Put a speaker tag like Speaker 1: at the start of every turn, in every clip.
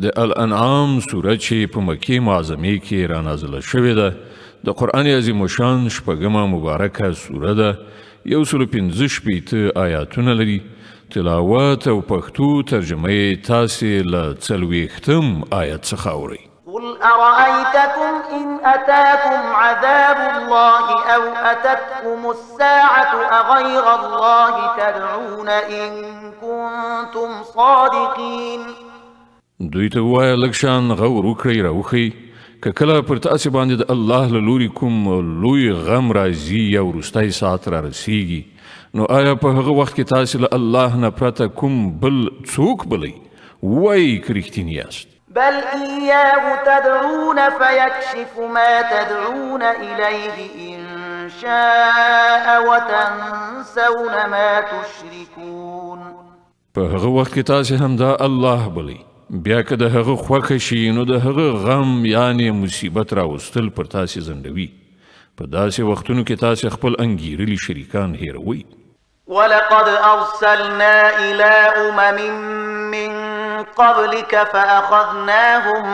Speaker 1: د الانعام سوره چې په مکې معظمې کې را نازله شوې ده د قرآن عظیم الشان شپږمه مبارکه سوره ده 115 آیاتونه لري تلاوت او پښتو ترجمه یې تاسې له 40 آیت څخه اورئ
Speaker 2: قل أرأيتكم إن أتاكم عذاب الله أو أتتكم الساعة أغير الله تدعون إن كنتم صادقين
Speaker 1: دوی ته ووایه لږ شان غور وکړئ راوښئ که کله پر تاسې باندې د الله له لوري کوم لوی غم راځي یا وروستی ساعت را رسیږي نو آیا په هغه وخت کې تاسې له الله نه پرته کوم بل څوک بلئ وایئ که رښتیني یاست
Speaker 2: بل إياه تدعون فيكشف ما تدعون إليه إن شاء وتنسون ما تشركون
Speaker 1: په هغه وخت کې تاسې همدا الله بلئ بیا که د هغه خوښه شي نو د هغه غم یعنی مصیبت راوستل پر تاسې ځنډوي په داسې وختونو کې تاسې خپل انګیرلي شریکان هیروئ
Speaker 2: ولقد أرسلنا إلى أمم من قبلك فأخذناهم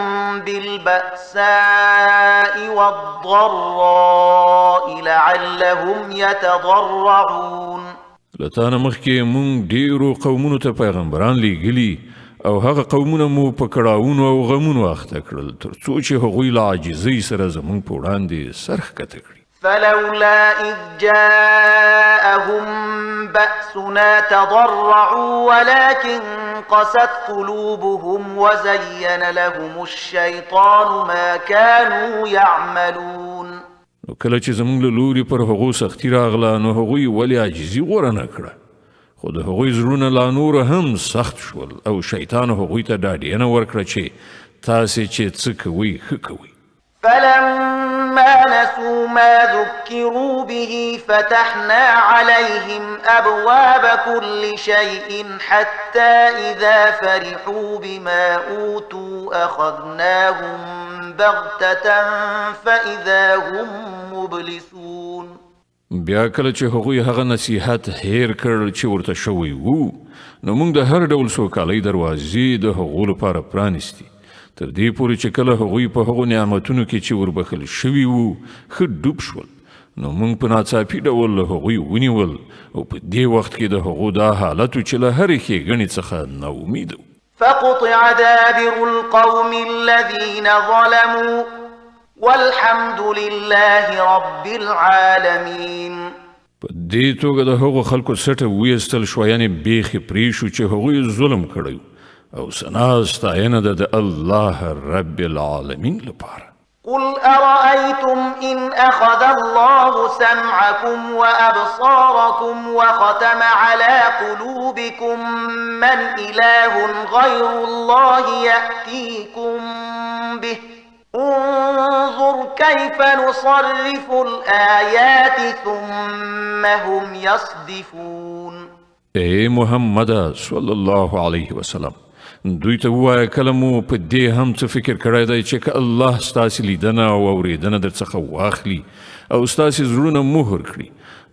Speaker 2: بالبأساء والضراء لعلهم يتضرعون
Speaker 1: لتانه مخکې مونږ ډیرو قومونو ته پیغمبران لیږلي او هغه قومونه مو په کړاوونو او غمونو اخته کړل تر څو چې هغوی له عاجزۍ سره زموږ په وړاندې سر ښکته کړي
Speaker 2: فلولا إذ جاءهم بأسنا تضرعوا ولكن قست قلوبهم وزين لهم الشيطان ما كانوا يعملون
Speaker 1: نو کله چې زموږ له لوري پر هغو سختي راغله نو هغوی ولې عاجزي غوره نه کړه خو د هغوی زړونه لا نور هم سخت شول او شیطان هغوی ته ډاډینه ورکړه چې تاسې چې څه کوئ ښه کوئ
Speaker 2: فلما نسوا ما ذكروا به فتحنا عليهم أبواب كل شيء حتى إذا فرحوا بما أوتوا أخذناهم بغتة فإذا هم مبلسون
Speaker 1: بیا کله چې هغوی هغه نصیحت هیر کړل چې ورته شوی وو نو موږ د هر ډول سوکالۍ دروازې د هغو لپاره پرانیستي تر دې پورې چې کله هغوی په هغو نعمتونو کې چې وربخل شوي وو ښه ډوب شول نو موږ په ناڅاپي ډول له هغوی ونیول او په دې وخت کې د هغو دا حالت چې له هرې ښېګڼې څخه ناامید وو
Speaker 2: فقطع دابر القوم الذين ظلموا والحمد لله رب العالمين
Speaker 1: په دې توګه د هغو خلکو سټه ویستل شوه یعنې بیخي پرې شو چې هغوی ظلم کړی او ثنا ستاینه ده د الله رب العالمین لپاره
Speaker 2: قل أرأيتم إن أخذ الله سمعكم وأبصاركم وختم على قلوبكم من إله غير الله يأتيكم به انظر كيف نصرف الآيات ثم هم يصدفون
Speaker 1: اے محمد صلی الله علیه وسلم دوی ته ووایه کله مو په دې هم څه فکر کړی دی چې که الله ستاسې لیدنه او اورېدنه در څخه واخلي او ستاسې زړونه مهر کړي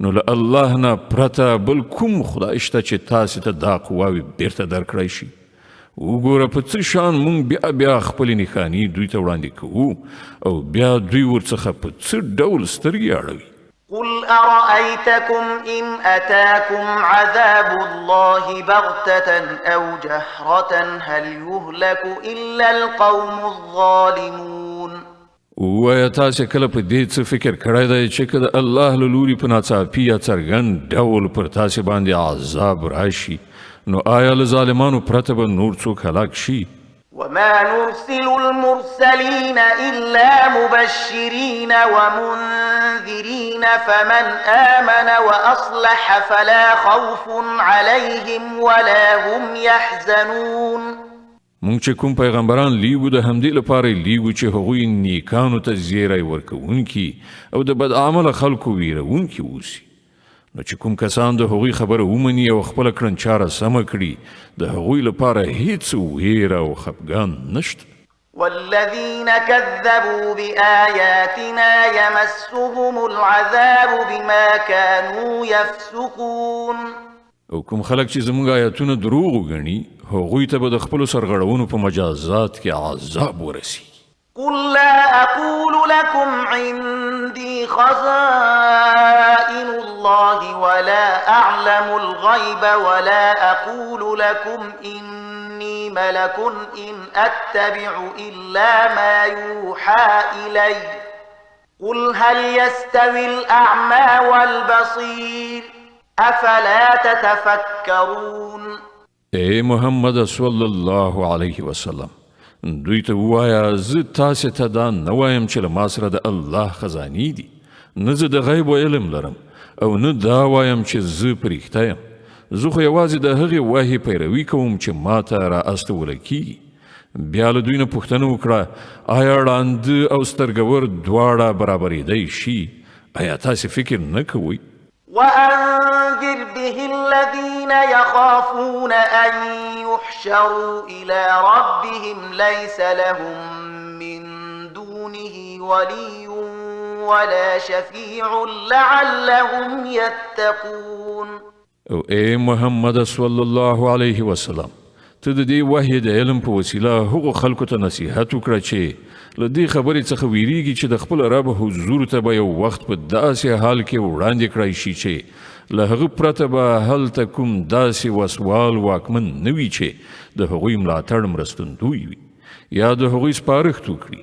Speaker 1: نو له الله نه پرته بل کوم خدای شته چې تاسې ته دا قواوې بیرته درکړی شي وګوره په څه شان مونږ بیا خپلې نښانې دوی ته وړاندې کوو او بیا دوی ورڅخه په څه ډول سترګې اړوي
Speaker 2: قل أرأيتكم إن أتاكم عذاب الله بغتة أو جهرة هل يهلك إلا القوم الظالمون
Speaker 1: ووایه تاسې کله په دې څه فکر کړی دی چې که د الله له لوري په ناڅاپي یا څرګند ډول پر تاسې باندې عذاب راشي نو آیا له ظالمانو پرته به نور څوک هلاک شي
Speaker 2: وما نرسل المرسلين إلا مبشرين ومنذرين فمن آمن وأصلح فلا خوف عليهم ولا هم يحزنون
Speaker 1: مونږ چې کوم پیغمبران لیږو د همدې لپاره لیږو چې هغوی نیکانو ته زیری ورکوونکي او د بد عمله خلکو ویرونکي اوسي نو چې کوم کسان د هغوی خبره ومني او خپله کړنچاره سمه کړي د هغوی لپاره هیڅ ویره او خفګان نشته
Speaker 2: والذين كذبوا بآياتنا يمسهم العذاب بما كانوا يفسقون
Speaker 1: او کوم خلک چې زموږ آیاتونه دروغ وګڼي هغوی ته به د خپلو سرغړونو په مجازات کې عذاب ورسي.
Speaker 2: قل لا أقول لكم عندي خزائن الله ولا أعلم الغيب ولا أقول لكم إني ملك إن أتبع إلا ما يوحى إلي قل هل يستوي الأعمى والبصير أفلا تتفكرون.
Speaker 1: اے محمد صلی الله علیه وسلم، دوی ته ووایه زه تاسې ته دا نه وایم چې له ما سره د الله خزانې دي، نه زه د غیب علم لرم او نه دا وایم چې زه په رښتیا یم. زه خو یوازې د هغې وحي پیروي کوم چې ما ته را استوله کیږي. بیا له دوی نه پوښتنه وکړه آیا ړانده او سترګور دواړه برابرېدی شي؟ آیا تاسې فکر نه کوئ؟
Speaker 2: وأنذر به الذين يخافون أن يحشروا إلى ربهم ليس لهم من دونه ولي ولا شفيع لعلهم يتقون.
Speaker 1: او اے محمد صلی الله علیه وسلم، ته د دې وحی د علم په وسیله هغو خلکو ته نصیحت وکړه چې له دې خبرې څخه ویریږي چې د خپل رب حضور ته به یو وخت په داسې حال کې وړاندې کړی شي چې له هغه پرته به هلته کوم داسې وسوال واکمن نه وي چې د هغوی ملاتړ مرستندوی وي یا د هغوی سپارښت وکړي.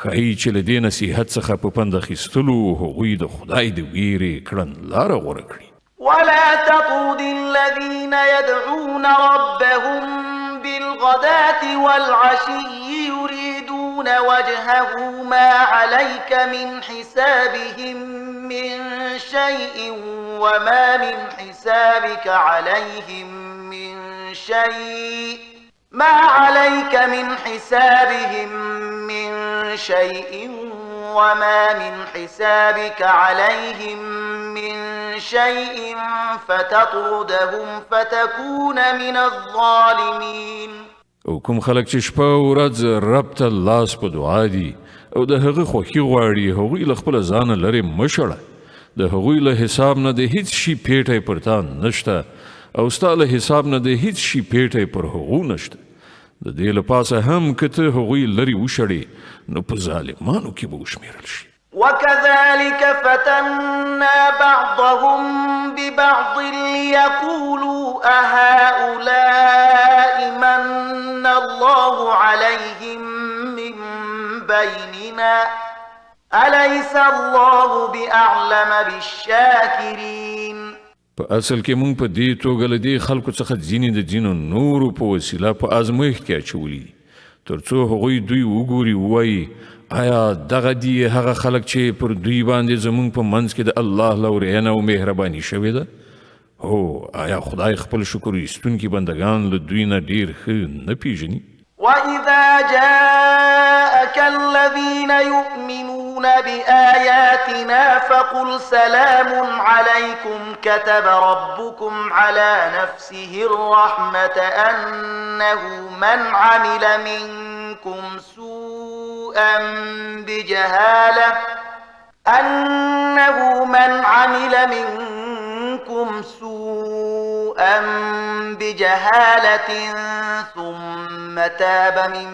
Speaker 1: ښایي چې له دې نصیحت څخه په پند اخیستلو هغوی د خدای د ویرې کړنلاره غوره کړي.
Speaker 2: ولا تطرد الذين يدعون ربهم بالغداة والعشي يريدون وجهه ما عليك من حسابهم من شيء وما من حسابك عليهم من شيء ما عليك من حسابهم من شيء وما من حسابك عليهم من شيء فتطردهم فتكون من الظالمين.
Speaker 1: او کوم خلک چې شپه او ورځ رب ته لاس په دعا دي او د هغه خوښي غواړي هغوی له خپله ځانه لرې مه شړه. د هغوی له حساب نه د هیڅ شي پیټی پر تا نشته او ستا له حساب نه د هیڅ شي پیټی پر هغو نشته. د دې له پاسه هم که ته هغوی لرې وشړې نو په ظالمانو کې به وشمېرل شي.
Speaker 2: وكذلك فتنا بعضهم ببعض ليقولوا أهؤلاء من الله عليهم من بيننا أليس الله بأعلم بالشاكرين.
Speaker 1: په اصل کې مونږ په دې توګه له دې خلکو څخه ځینې د ځینو نورو په وسیله په ازمایښت کې اچولي دي تر څو هغوی دوی وګوري ووایي آیا دغه دي هغه خلک چې پر دوی باندې زمونږ په منځ کې د الله لورینه او مهرباني شوې ده؟ هو آیا خدای خپل شکر ایستونکي بندگان له دوی نه ډېر ښه نه پیژني؟
Speaker 2: وإذا جاءك الذين يؤمنون بآياتنا فقل سلام عليكم كتب ربكم على نفسه الرحمة أنه من عمل منكم سوءا بجهالة ثم تاب من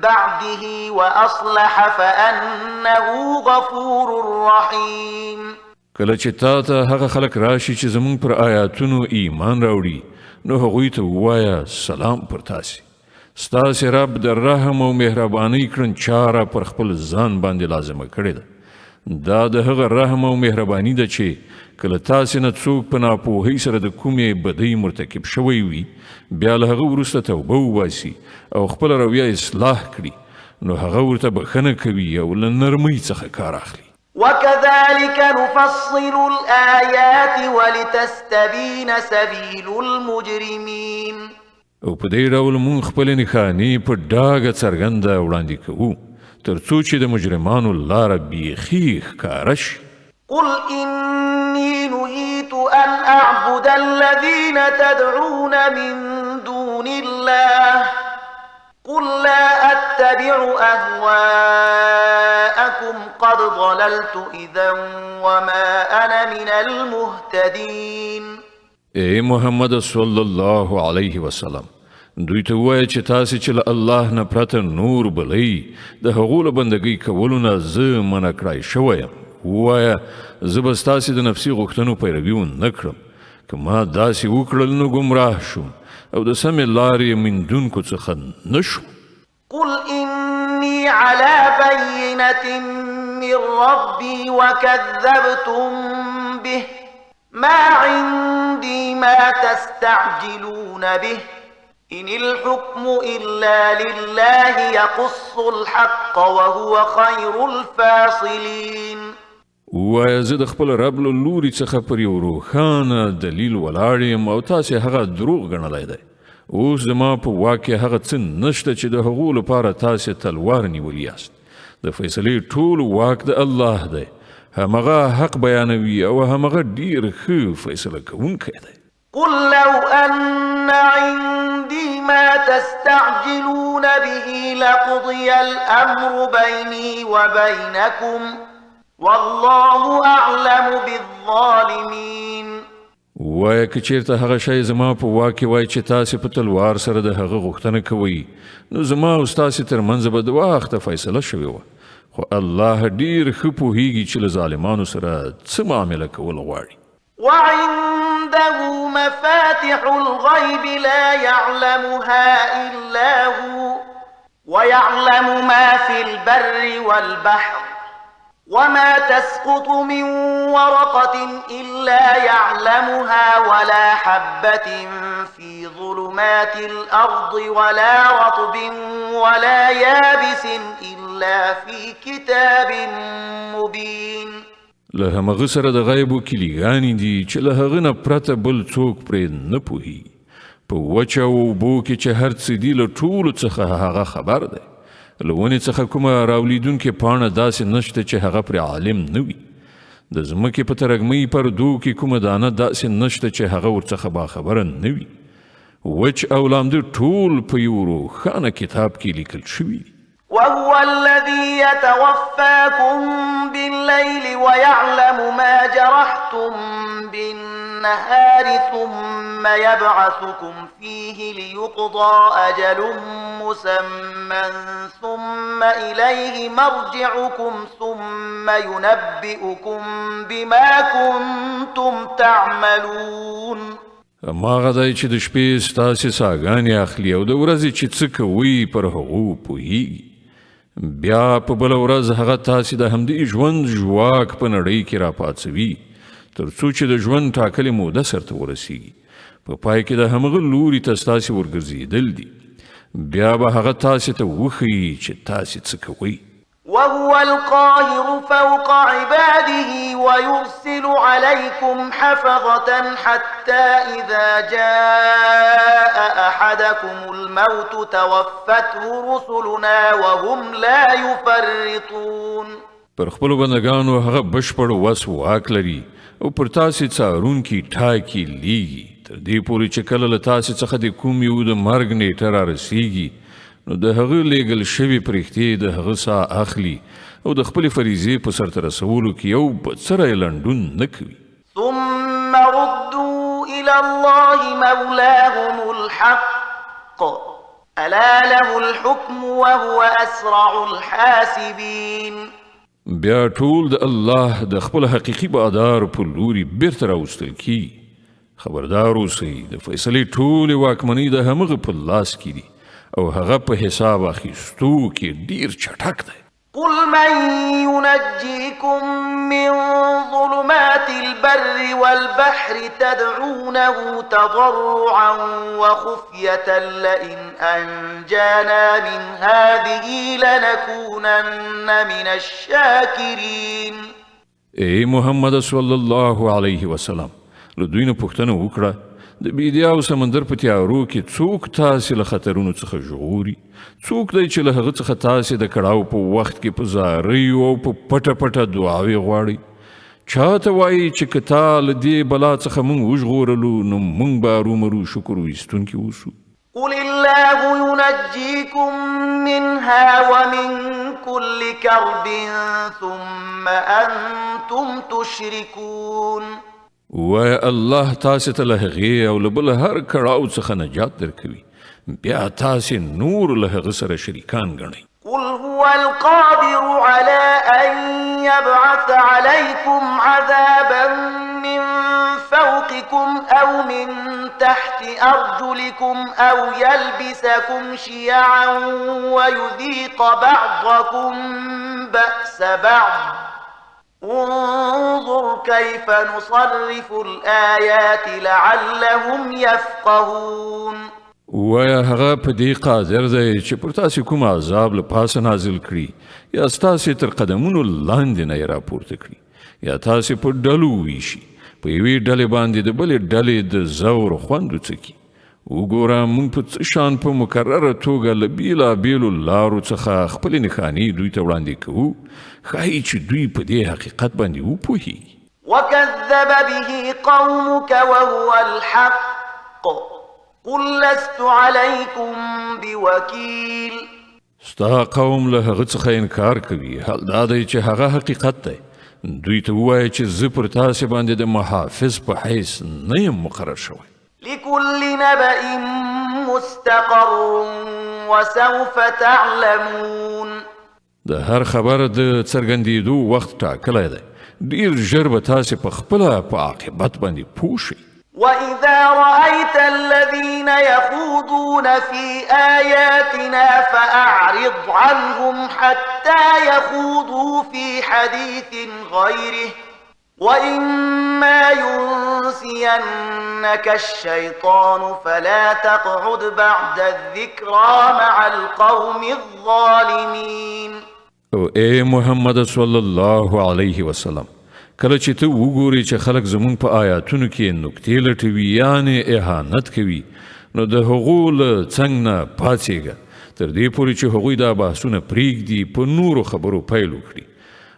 Speaker 2: بعده وأصلح فأنه غفور رحيم.
Speaker 1: کله چې تا ته هغه خلک راشي چې زمونږ پر آیاتونو ایمان راوړي نو هغوی ته ووایه سلام پر تاسې. ستاسې رب د رحم او مهربانۍ کړنچاره پر خپل ځان باندې لازمه کړې ده. دا د هغه رحم او مهرباني ده چې کله تاسې نه څوک په ناپوهۍ سره د کومې بدۍ مرتکب شوی وي بیا له هغه وروسته توبه وباسي او خپله رویه اصلاح کړي نو هغه ورته بښنه کوي او له نرمۍ څخه کار اخلي.
Speaker 2: وكذلك نفصل الآيات ولتستبين سبيل المجرمين.
Speaker 1: او په دې ډول مونږ خپلې نښانې په ډاګه څرګنده وړاندې کوو تر څو چې د مجرمانو لاره بیخي ښکاره شي.
Speaker 2: قل إني نهيت أن أعبد الذين تدعون من دون الله قل لا أتبع أهواءكم قد ضللت إذا وما أنا من المهتدين.
Speaker 1: اے محمد صلی الله علیه وسلم، دوی ته ووایه چې تاسې چې له الله نه پرته نور بلئ د هغو له بندګۍ کولو نه زه منع کړی شوی یم. ووایه زه به ستاسې د نفسي غوښتنو پیروي ونه کړم. که ما داسې وکړل نو ګمراه شوم او د سمې لارې موندونکو څخه نه شوم.
Speaker 2: قل إني على بينة من ربي وكذبتم به ما عندي ما تستعجلون به إن الحكم إلا لله يقص الحق وهو خير الفاصلين.
Speaker 1: ووایه زه د خپل رب له لوري څخه پر یو روښانه دلیل ولاړ یم او تاسې هغه دروغ ګڼلی دی. اوس زما په واک کې هغه څه نشته چې د هغو لپاره تاسې تلوار نیولی یاست. د فیصلې ټول واک د الله دی. همغه حق بیانوي او همغه ډیر ښه فیصله کوونکی دی.
Speaker 2: قل لو أن عندي ما تستعجلون به لقضي الأمر بيني وبينكم والله أعلم بالظالمين.
Speaker 1: وایه که چیرته هغه شی زما په واک کې وای چې تاسې په تلوار سره د هغه غوښتنه کوئ نو زما او ستاسې ترمنځ به د وخته فیصله شوې وه. خو الله ډیر ښه پوهیږي چې له ظالمانو سره څه معامله کول غواړي.
Speaker 2: وعنده مفاتح الغيب لا يعلمها إلا هو ويعلم ما في البر والبحر وما تسقط من ورقة إلا يعلمها ولا حبة في ظلمات الأرض ولا رطب ولا يابس إلا في كتاب مبين.
Speaker 1: له همغه سره د غیبو کلیګانې دي چې له هغه نه پرته بل څوک پرې نه پوهیږي. په وچه اوبو کې چې هر څه دي له ټولو څخه هغه خبر دی. له ونې څخه کومه راولیدونکې پاڼه داسې نشته چې هغه پرې عالم نه وي. د ځمکې په ترږمۍ پردو کې کومه دانه داسې نشته چې هغه ورڅخه باخبره نه وي. وچ او لامده ټول په یو روښانه کتاب کې لیکل شوي دي.
Speaker 2: وهو الذي يتوفاكم بالليل ويعلم ما جرحتم بالنهار ثم يبعثكم فيه ليقضى أجل مسمى ثم إليه مرجعكم ثم ينبئكم بما كنتم تعملون.
Speaker 1: ما غدای چې د شپې ستاسې ساګانې اخلي او د ورځې چې څه کوئ پر هغو پوهیږي. بیا په بله ورځ هغه تاسې د همدې ژوند ژواک په نړۍ کې راپاڅوي تر څو چې د ژوند ټاکلې موده سرته ورسیږي. په پای کې د همغه لوري ته ستاسې ورګرځېدل دي. بیا به هغه تاسې ته وښیي چې تاسې څه کوئ.
Speaker 2: وهو القاهر فوق عباده ويرسل عليكم حفظة حتى إذا جاء أحدكم الموت توفته رسلنا وهم لا يفرطون. پر خپلو بندگانو هغه بشپړ وس واک لري او پر تاسې څارونکي ټاکي لیږي تر دې پورې چې کله له تاسې څخه د کوم یو د مرګ نیټه رارسیږي نو د هغه لیږل شوي پرښتې د هغه ساه اخلي او د خپلې فریضې په سرته رسولو کې یو بڅری لنډون نه کوي. ثم ردوا إلى الله مولاهم الحق ألا له الحكم وهو أسرع الحاسبين.
Speaker 1: بیا ټول د الله د خپل حقیقي بادار په لوري بیرته راوستل کیږي. خبردار اوسئ د فیصلې ټولې واکمنۍ د همغه په لاس کې دي او هغه په حساب اخیستو کې ډیر چټک دی.
Speaker 2: قل من ينجيكم من ظلمات البر والبحر تدعونه تضرعا وخفية لئن أنجانا من هذه لنكونن من الشاكرين.
Speaker 1: ای محمد صلی الله علیه وسلم له دوی نه پوښتنه وکړه د بیدیا او سمندر په تیارو کې څوک تاسې له خطرونو څخه ژغوري؟ څوک دی چې له هغه څخه تاسې د کړاو په وخت کې په زاریو او په پټه پټه دعاوې غواړئ؟ چاته وایي چې که تا له دې بلا څخه موږ وژغورلو نو موږ به ارومرو شکر ویستونکي اوسو.
Speaker 2: قل الله ينجيكم منها ومن كل كرب ثم أنتم تشركون.
Speaker 1: وای الله تاسې ته له هغې او له بل هر کړاو څخه نجات درکوي بیا تاسې نور له هغه سره شریکان ګڼئ.
Speaker 2: قل هو القادر على أن يبعث عليكم عذابا من فوقكم أو من تحت أرجلكم أو يلبسكم شيعا ويذيق بعضكم بأس بعض انظر كيف نصرف الآيات لعلهم يفقهون.
Speaker 1: ویا هغه په دې قادر دی چې پر تاسې کوم عذاب له پاسه نازل کړي یا ستاسې تر قدمونو لاندې نه یې راپورته کړي یا تاسې په ډلو وویشي په یوې ډلې باندې د بلې ډلې د زور خوند وڅکي. وګوره موږ په څه شان په مکرره توګه له بېلابېلو لارو څخه خپلې نښانې دوی ته وړاندې کوو ښایي چې دوی په دې حقیقت باندې وپوهیږي.
Speaker 2: وكذب به قومك وهو الحق قل لست عليكم بوكيل.
Speaker 1: ستا قوم له هغه څخه انکار کوي حال دا دی چې هغه حقیقت دی. دوی ته ووایه چې زه پر تاسې باندې د محافظ په حیث نه یم مقرر شوی.
Speaker 2: لكل نبأ مستقر وسوف تعلمون.
Speaker 1: د هر خبر د څرګندېدو وخت ټاکلی دی. ډېر ژر به تاسې په خپله په عاقبت باندې پوه شئ.
Speaker 2: وإذا رأيت الذين يخوضون في آياتنا فأعرض عنهم حتى يخوضوا في حديث غيره وإما ينسينك الشيطان فلا تقعد بعد الذكرى مع القوم الظالمين.
Speaker 1: او اے محمد صلی الله علیه وسلم کله چې ته وګورې چې خلک زمونږ په آیاتونو کې نکتې لټوي یعنې اهانت کوي نو د هغو له څنګ نه پاڅېږه تر دې پورې چې هغوی دا بحثونه پرېږدي په نورو خبرو پیل وکړي.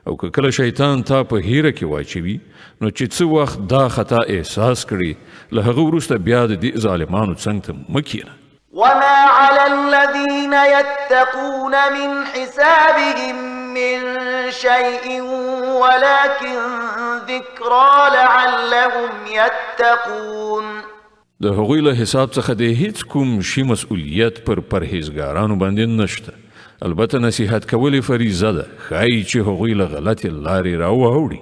Speaker 1: او که کله شیطان تا په هیره کې واچوي نو چې څه وخت دا خطا احساس کړي له هغه وروسته بیا د دې ظالمانو څنګ ته مه کښېنه.
Speaker 2: وما على الذين يتقون من حسابهم من شيء ولكن ذكرى لعلهم يتقون.
Speaker 1: د هغوی له حساب څخه د هیڅ کوم شي مسؤلیت پر پرهیزګارانو باندې نشته. البته نصیحت کول فریضه ده ښایي چې هغوی له غلطې لارې راواوړي.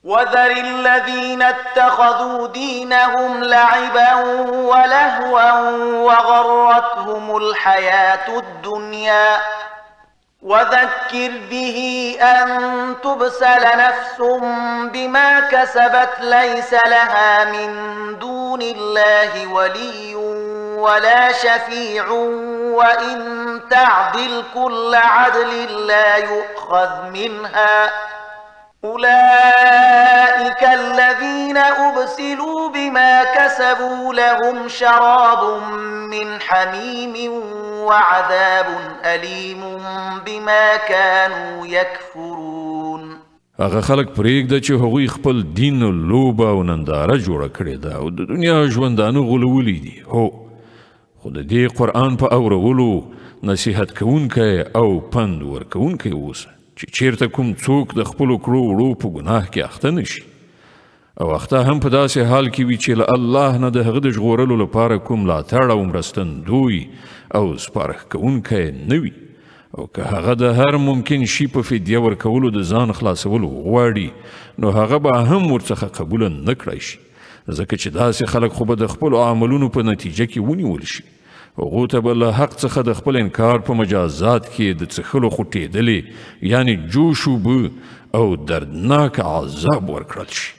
Speaker 2: وذر الذين اتخذوا دينهم لعبا ولهوا وغرتهم الحياة الدنيا وذكر به أن تبسل نفس بما كسبت ليس لها من دون الله ولي ولا شفيع وإن تعدل كل عدل لا يؤخذ منها أولئك الذين أبسلوا بما كسبوا لهم شراب من حميم وعذاب أليم بما كانوا يكفرون.
Speaker 1: هغه خلک پرېږده چې هغوی خپل دین لوبه او ننداره جوړه کړې ده او د دنیا ژوندانه غولولي دي. هو خو د دې قرآن په اورولو نصیحت کوونکی او پند ورکوونکی اوسه چې چیرته کوم څوک د خپلو کړو وړو په ګناه کې اخته نشي او اخته هم په داسې حال کې وي چې له الله نه د هغه د ژغورلو لپاره کوم ملاتړ او مرستندوی او سپارښتکوونکی نه وي. او که هغه د هر ممکن شي په فدیه ورکولو د ځان خلاصولو غواړي نو هغه به هم ورڅخه قبوله نه کړی شي ځکه چې داسې خلک خو به د خپلو عملونو په نتیجه کې ونیول شي. هغو ته به له حق څخه د خپل انکار په مجازات کې د څښلو خوټېدلې یعنی جوش اوبه او دردناک عذاب ورکړل شي.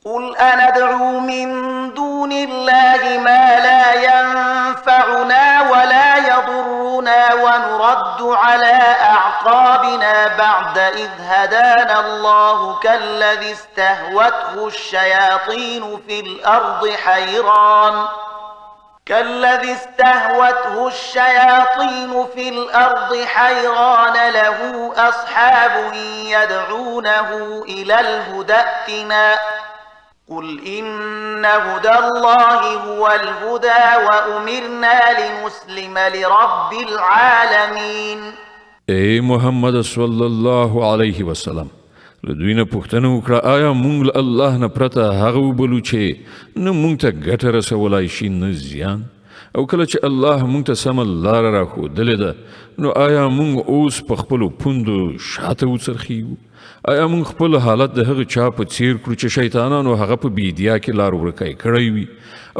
Speaker 2: قل أندعو من دون الله ما لا ينفعنا ولا يضرنا ونرد على أعقابنا بعد إذ هدانا الله كالذي استهوته الشياطين في الأرض حيران له أصحاب يدعونه إلى الهدى ائتنا قل إن هدى الله هو الهدى وأمرنا لنسلم لرب العالمين.
Speaker 1: اے محمد صلی الله علیه وسلم له دوی نه پوښتنه وکړه آیا موږ له الله نه پرته هغه وبلو چې نه موږ ته ګټه رسولی شي نه زیان او کله چې الله مونږ ته سمه لاره راښودلې ده نو آیا مونږ اوس په خپلو پوندو شاته وڅرخیږو؟ آیا مونږ خپل حالت د هغه چا په څیر کړو چې شیطانانو هغه په بیدیا کې لار ورکی کړی وي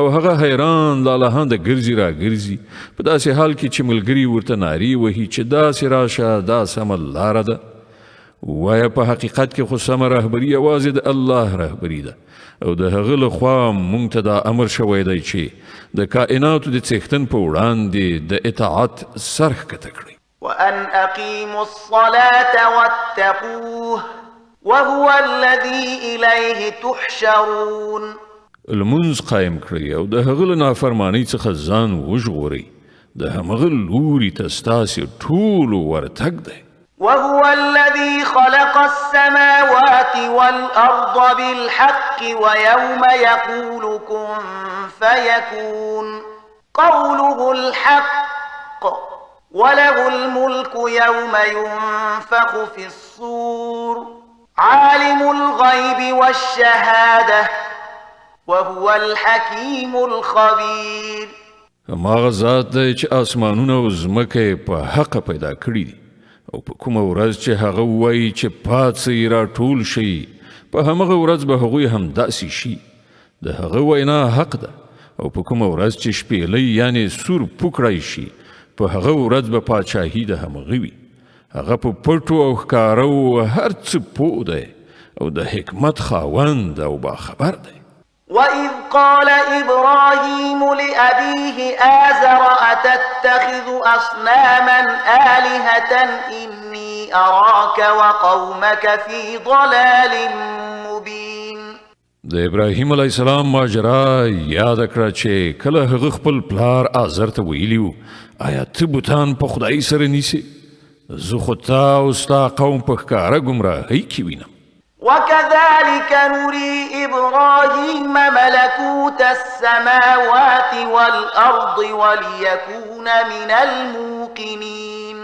Speaker 1: او هغه حیران لالهانده ګرځي را ګرځي په داسې حال کې چې ملګري ورته نارې وهي چې داسې راشه دا سمه لاره ده؟ وایه په حقیقت کې خو سمه رهبري یوازې د الله رهبري ده او د هغه لخوا مونږ ته دا امر شوی دی چې د کائناتو د څښتن په وړاندې د اطاعت سر ښکته کړئ.
Speaker 2: وأن أقيموا الصلاة واتقوه وهو الذي إليه تحشرون.
Speaker 1: لمونځ قایم کړئ او د هغه له نافرمانۍ څخه ځان وژغورئ د همغه لوري ته ستاسې ټولو ورتګ دی.
Speaker 2: وهو الذي خلق السماوات والأرض بالحق ويوم يقول كن فيكون قوله الحق وله الملك يوم ينفخ في الصور عالم الغيب والشهادة وهو الحكيم الخبير.
Speaker 1: هماغه ذات دی چې آسمانونه او ځمکه په حق پیدا کړي دي او په کومه ورځ چې هغه وایي چې پاڅئ راټول شئ په همغه ورځ به هغوی همداسې شي. د هغه وینا حق ده او په کومه ورځ چې شپېلۍ یعنې سور پوکړی شي په هغه ورځ به پاچاهي د همغه وي. هغه په پټو او ښکاره هر څه پوه دی او د حکمت خاوند او باخبر دی.
Speaker 2: وإذ قال إبراهيم لأبيه آزر أتتخذ أصناما آلهة إني أراك وقومك في ضلال مبين.
Speaker 1: د ابراهیم علیه السلام ماجرا یاد کړه چې کله هغه خپل پلار آزر ته ویلي و آیا ته بوتان په خدای سره نیسې؟ زه خو تا او ستا قوم په ښکاره ګمراهۍ کې وینم.
Speaker 2: وكذلك نري إبراهيم ملكوت السماوات والأرض وليكون من الموقنين.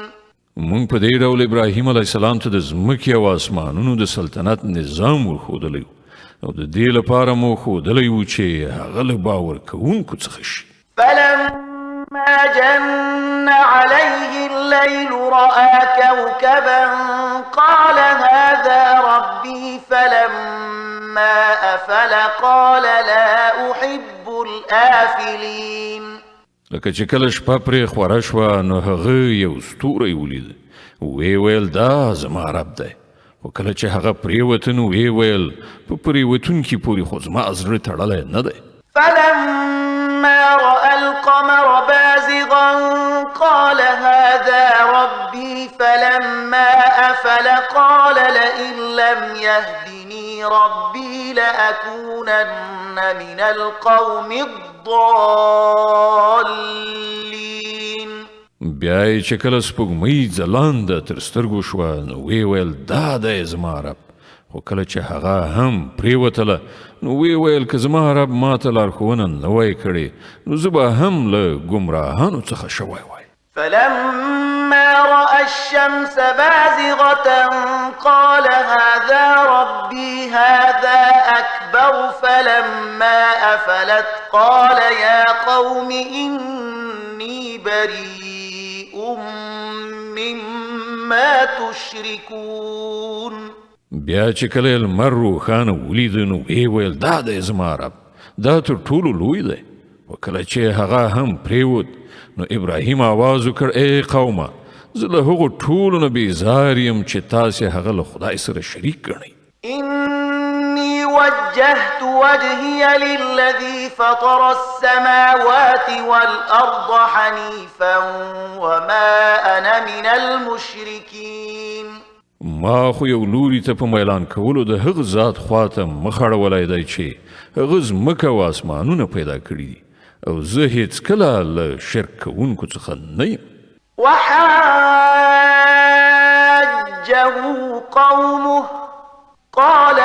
Speaker 1: مونږ په دې ډول ابراهیم علیه السلام ته د ځمکې او آسمانونو د سلطنت نظام ورښودلی او د دې لپاره مو ښودلی و چې هغه له باور کوونکو څخه شي.
Speaker 2: فلما جن عليه الليل رأى كوكبا قال هذا ربي فلما أفل قال لا أحب الآفلين.
Speaker 1: لکه چې کله شپه پرې خوره شوه نو هغه یو ستوری ولید وی ویل دا زما رب دی خو کله چې هغه پرېوته نو وی ویل په پرېوتونکي پورې خو زما زړه تړلی نه دی.
Speaker 2: فلما رأى القمر بازغا قال هذا ربي فلما أفل قال لئن لم يهدني ربي لأكونن من القوم الضالين.
Speaker 1: بیا یې چې کله سپوږمۍ ځلانده تر سترګو شوه نو وی ویل دا دی زما رب خو کله چې هغه هم پرېوتله نو وی ویل که زما رب ما ته لارښوونه نه وای کړې نو زه به هم له ګمراهانو څخه شوی وای.
Speaker 2: فلما رأى الشمس بازغة قال هذا ربي هذا أكبر فلما أفلت قال يا قوم إني بريء مما تشركون.
Speaker 1: بیا چې کله لمر روښانه ولید نو وی ویل دا دی زما رب دا تر ټولو لوی دی. و کله چې هغه هم پرېوت نو ابراهیم آواز وکړ ای قومه زه له هغو ټولو نه بیزار یم چې تاسې هغه له خدای سره شریک ګڼئ.
Speaker 2: إني وجهت وجهي للذي فطر السماوات والأرض حنيفا وما أنا من المشركين.
Speaker 1: ما خو یو لوري ته په میلان کولو د هغه ذات خواته مخ اړولی دی چې هغه ځمکه او آسمانونه پیدا کړي دي او زه هیڅکله له شرک کوونکو څخه نه یم.
Speaker 2: وحاجه قومه قال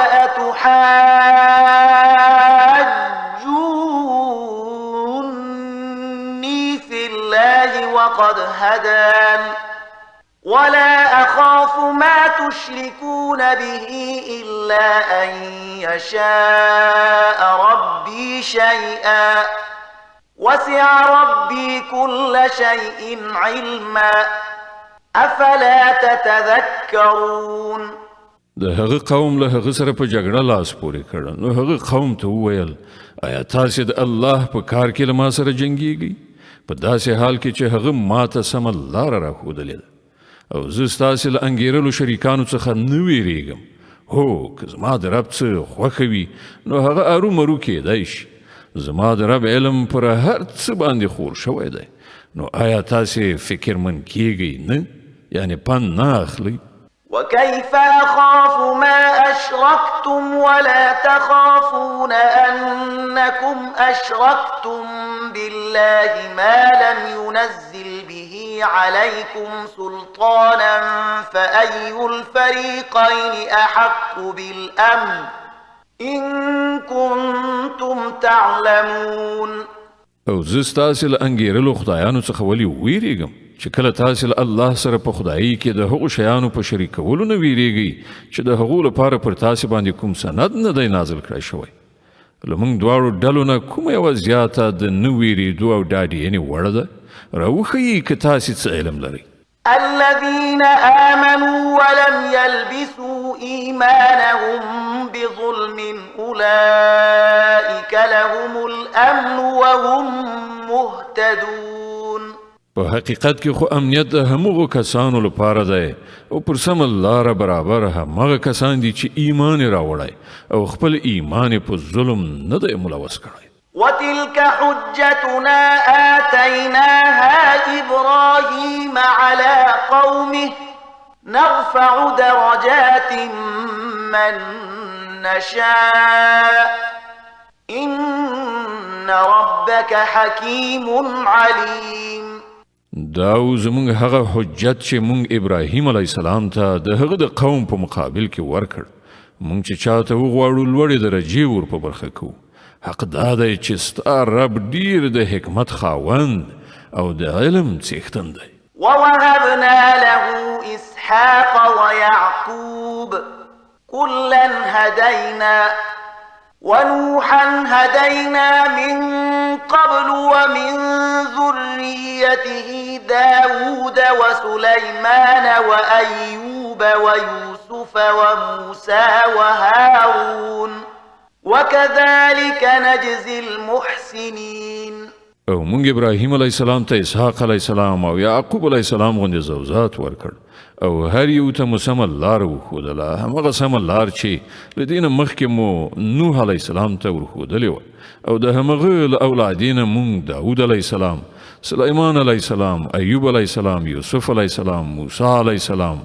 Speaker 2: أتحاجوني في الله وقد هدان ولا أخاف ما تشركون به إلا أن يشاء ربي شيئا وسع ربي كل شيء علما افلا تتذكرون.
Speaker 1: د هغه قوم له هغه سره په جګړه لاس پورې کړ نو هغه قوم ته وویل آیا تاسو د الله په کار کې له ما سره جنګیږئ په داسې حال کې چې هغه ماته سمه لاره راښودلې ده او زه ستاسې له انګېرلو شریکانو څخه نه ویرېږم. هو که زما د رب څه خوښه وي نو هغه ارومرو کېدی شي. زما د رب علم پر هر څه باندې خور شوی دی. نو آیا تاسې فکرمند کېږئ نه؟ یعنې پند نه اخلئ؟
Speaker 2: وكيف أخاف ما أشركتم ولا تخافون أنكم أشركتم بالله ما لم ينزل به عليكم سلطانا فأي الفريقين أحق بالأمن إن كنتم تعلمون.
Speaker 1: او زه ستاسې له انګېرلو خدایانو څخه ولې ویرېږم چې کله تاسې له الله سره په خدایي کې د هغو شیانو په شریکولو نه ویرېږئ چې د هغو لپاره پر تاسې باندې کوم سند نه دی نازل کړی شوی. له موږ دواړو ډلو نه کومه یوه زیاته د نه ویرېدو او ډاډیېنې وړه ده؟ راوښیئ که تاسې څه علم لرئ.
Speaker 2: الذين آمنوا ولم يلبسوا إيمانهم بظلم أولئك لهم الأمن وهم مهتدون.
Speaker 1: په حقیقت کې خو امنیت د همغو کسانو لپاره دی او پر سمه لاره برابر همغه کسان دي چې ایمان یې راوړی او خپل ایمان یې په ظلم نه دی ملوث کړی.
Speaker 2: وتلك حجتنا آتيناها إبراهيم على قومه نرفع درجات من نشاء إن ربك حكيم عليم.
Speaker 1: دا زمونږ هغه حجت چې مونږ ابراهیم علیه السلام ته د هغه د قوم په مقابل کې ورکړ. مونږ چې چاته وغواړو لوړې درجې ور په برخه کوو. حق دا دی چې ستا رب ډیر د حکمت خاوند او د علم څښتن دی.
Speaker 2: ووهبنا له إسحاق ويعقوب كلا هدينا ونوحا هدينا من قبل ومن ذريته داود وسليمان وأيوب ويوسف وموسى وهارون وكذلك نجزي المحسنين.
Speaker 1: او مونږ ابراهیم علیه السلام ته اسحاق علیه السلام او یعقوب علیه السلام غوندې زوجات ورکړ او هر یو ته مو سمه لار وښودله همغه سمه لار چې له دې نه مخکې مو نوح علیه السلام ته ورښودلې وه او د همغه له اولادې نه مونږ داود علیه السلام سلیمان علیه السلام ایوب علیه السلام یوسف علیه السلام موسی علیه السلام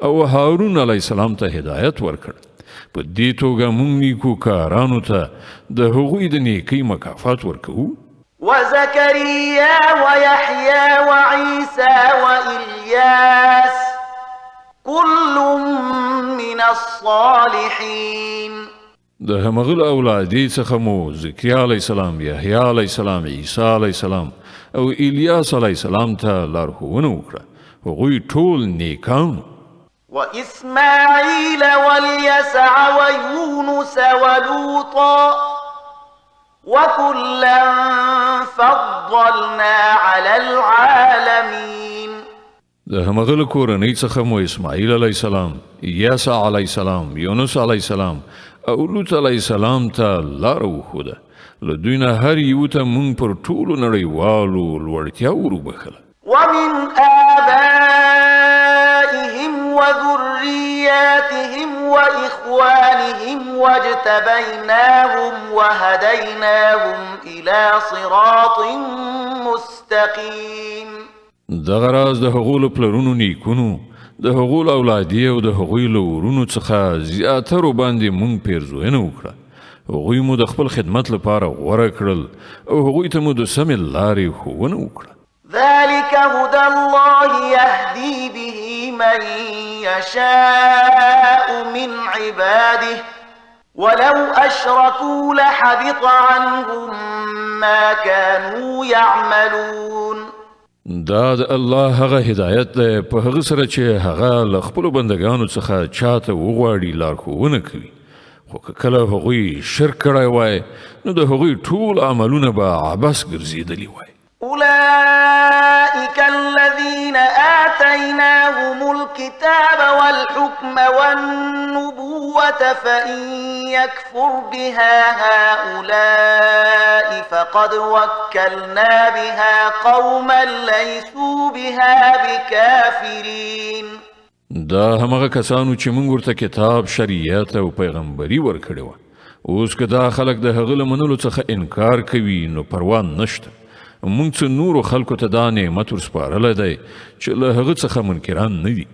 Speaker 1: او هارون علیه السلام ته هدایت ورکړ. په دې توګه مونږ نیکو کارانو ته د هغوی د نیکۍ مکافات ورکوو.
Speaker 2: وزكريا ويحيى وعيسى وإلياس كل من الصالحين.
Speaker 1: د همغه اولادې څخه مو زکریا علیه السلام یحیی علیه السلام عیسی علیه السلام او الیاس علیه السلام ته لارښوونه وکړه. هغوی ټول نیکان.
Speaker 2: وإسماعيل واليسع ويونس ولوطا وكلا فضلنا على العالمين.
Speaker 1: د همغه له کورنۍ څخه مو اسماعیل علیه السلام یسع علیه السلام یونس علیه السلام او لوط علیه السلام ته لاره وښوده. له دوی نه هر یو ته مونږ پر ټولو نړیوالو لوړتیا وروبخله.
Speaker 2: ومن آبائهم وذرياتهم وإخوانهم واجتبيناهم وهديناهم إلى صراط مستقيم.
Speaker 1: دغه راز د هغو له پلرونو نیکونو د هغو له اولادې او د هغوی له ورونو څخه زیاترو باندې مونږ پیرزوینه وکړه. هغوی مو د خپل خدمت لپاره غوره کړل او هغوی ته مو د سمې لارې ښوونه وکړه.
Speaker 2: ذلك هدى الله يهدي به من يشاء من عباده ولو أشركوا لحبط عنهم ما كانوا يعملون.
Speaker 1: دا د الله هغه هدایت دی په هغه سره چې هغه له خپلو بندګانو څخه چاته وغواړي لارښوونه کوي خو که کله هغوی شرک کړی وای نو د هغوی ټول عملونه به عبث ګرځېدلي وای.
Speaker 2: أولئك الذين آتيناهم الكتاب والحكم والنبوة فإن يكفر بها هؤلاء فقد وكلنا بها قوما ليسوا بها بكافرين.
Speaker 1: دا همغه کسانو چې موږ ورته کتاب، شریعت او پیغمبري ورکړې وه. اوس که دا خلک د هغه له منلو څخه انکار کوي نو پروا نشته. موږ څه نورو خلکو ته دا نعمت ورسپارلی دی چې له هغه څخه منکران نه دي.